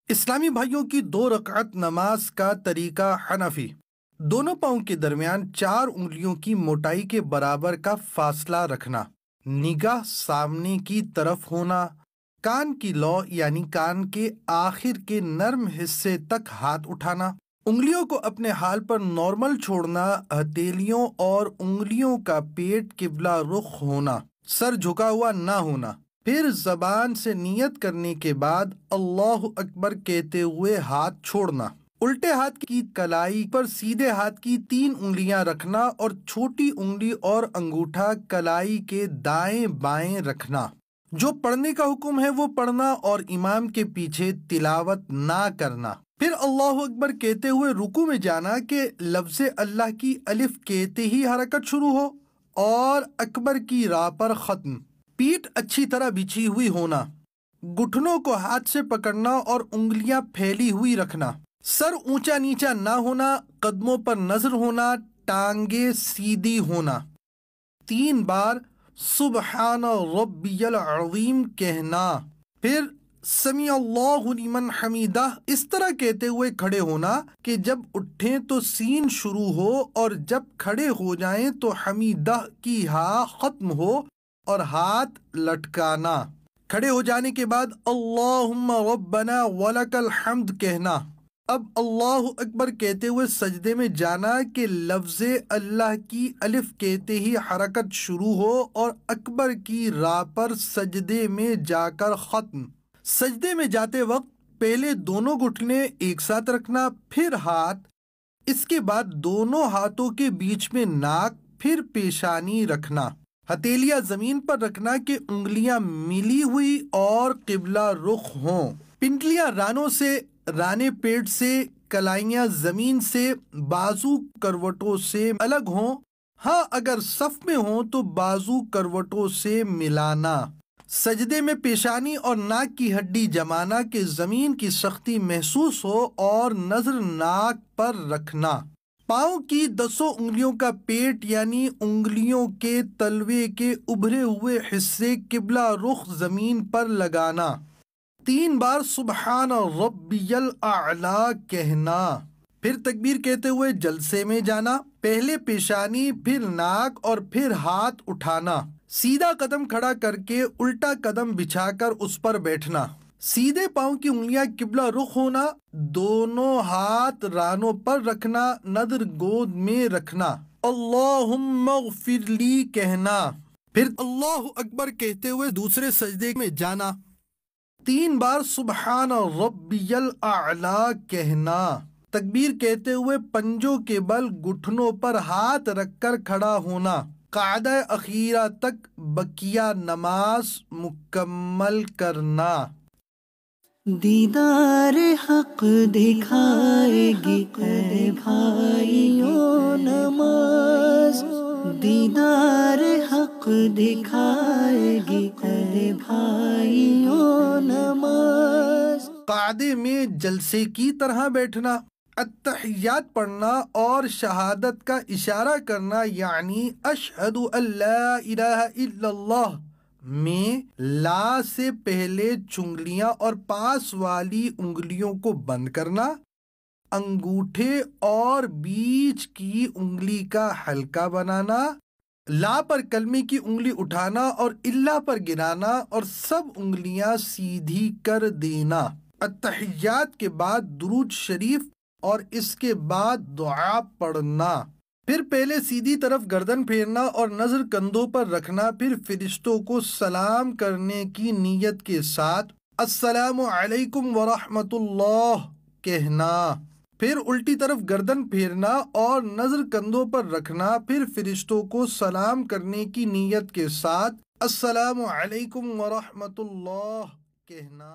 اسلامی بھائیوں کی 2 رکعت نماز کا طریقہ حنفی۔ دونوں پاؤں کے درمیان 4 انگلیوں کی موٹائی کے برابر کا فاصلہ رکھنا، نگاہ سامنے کی طرف ہونا، کان کی لو یعنی کان کے آخر کے نرم حصے تک ہاتھ اٹھانا، انگلیوں کو اپنے حال پر نارمل چھوڑنا، ہتھیلیوں اور انگلیوں کا پیٹ قبلہ رخ ہونا، سر جھکا ہوا نہ ہونا۔ پھر زبان سے نیت کرنے کے بعد اللہ اکبر کہتے ہوئے ہاتھ چھوڑنا، الٹے ہاتھ کی کلائی پر سیدھے ہاتھ کی 3 انگلیاں رکھنا اور چھوٹی انگلی اور انگوٹھا کلائی کے دائیں بائیں رکھنا۔ جو پڑھنے کا حکم ہے وہ پڑھنا اور امام کے پیچھے تلاوت نہ کرنا۔ پھر اللہ اکبر کہتے ہوئے رکوع میں جانا کہ لفظ اللہ کی الف کہتے ہی حرکت شروع ہو اور اکبر کی راہ پر ختم۔ پیٹھ اچھی طرح بچھی ہوئی ہونا، گھٹنوں کو ہاتھ سے پکڑنا اور انگلیاں پھیلی ہوئی رکھنا، سر اونچا نیچا نہ ہونا، قدموں پر نظر ہونا، ٹانگیں سیدھی ہونا، 3 بار سبحان ربی العظیم کہنا، پھر سمیع اللہ لمن حمیدہ اس طرح کہتے ہوئے کھڑے ہونا کہ جب اٹھیں تو سین شروع ہو اور جب کھڑے ہو جائیں تو حمیدہ کی ہاء ختم ہو اور ہاتھ لٹکانا۔ کھڑے ہو جانے کے بعد اللہم ربنا ولک الحمد کہنا۔ اب اللہ اکبر کہتے ہوئے سجدے میں جانا کہ لفظ اللہ کی الف کہتے ہی حرکت شروع ہو اور اکبر کی راہ پر سجدے میں جا کر ختم۔ سجدے میں جاتے وقت پہلے دونوں گھٹنے ایک ساتھ رکھنا، پھر ہاتھ، اس کے بعد دونوں ہاتھوں کے بیچ میں ناک، پھر پیشانی رکھنا، ہتھیلیاں زمین پر رکھنا کہ انگلیاں ملی ہوئی اور قبلہ رخ ہوں، پنڈلیاں رانوں سے، رانے پیٹ سے، کلائیاں زمین سے، بازو کروٹوں سے الگ ہوں، ہاں اگر صف میں ہوں تو بازو کروٹوں سے ملانا۔ سجدے میں پیشانی اور ناک کی ہڈی جمانا کہ زمین کی سختی محسوس ہو اور نظر ناک پر رکھنا۔ پاؤں کی 10 انگلیوں کا پیٹ یعنی انگلیوں کے تلوے کے ابھرے ہوئے حصے قبلہ رخ زمین پر لگانا، 3 بار سبحان ربی الاعلی کہنا، پھر تکبیر کہتے ہوئے جلسے میں جانا، پہلے پیشانی، پھر ناک اور پھر ہاتھ اٹھانا، سیدھا قدم کھڑا کر کے الٹا قدم بچھا کر اس پر بیٹھنا، سیدھے پاؤں کی انگلیاں قبلہ رخ ہونا، دونوں ہاتھ رانوں پر رکھنا، نظر گود میں رکھنا، اللہم اغفر لی کہنا، پھر اللہ اکبر کہتے ہوئے دوسرے سجدے میں جانا، 3 بار سبحان ربی الاعلی کہنا، تکبیر کہتے ہوئے پنجوں کے بل گھٹنوں پر ہاتھ رکھ کر کھڑا ہونا، قاعدہ اخیرہ تک بقیہ نماز مکمل کرنا۔ دیدار حق دکھائے گی اے بھائیوں نماز، دیدار حق دکھائے گی اے بھائیوں نماز۔ قاعدے میں جلسے کی طرح بیٹھنا، التحیات پڑھنا اور شہادت کا اشارہ کرنا یعنی اشہد ان لا الہ الا اللہ میں لا سے پہلے چنگلیاں اور پاس والی انگلیوں کو بند کرنا، انگوٹھے اور بیچ کی انگلی کا حلقہ بنانا، لا پر کلمے کی انگلی اٹھانا اور اللہ پر گرانا اور سب انگلیاں سیدھی کر دینا، التحیات کے بعد درود شریف اور اس کے بعد دعا پڑھنا، پھر پہلے سیدھی طرف گردن پھیرنا اور نظر کندھوں پر رکھنا، پھر فرشتوں کو سلام کرنے کی نیت کے ساتھ السلام علیکم ورحمۃ اللہ کہنا، پھر الٹی طرف گردن پھیرنا اور نظر کندھوں پر رکھنا، پھر فرشتوں کو سلام کرنے کی نیت کے ساتھ السلام علیکم ورحمۃ اللہ کہنا۔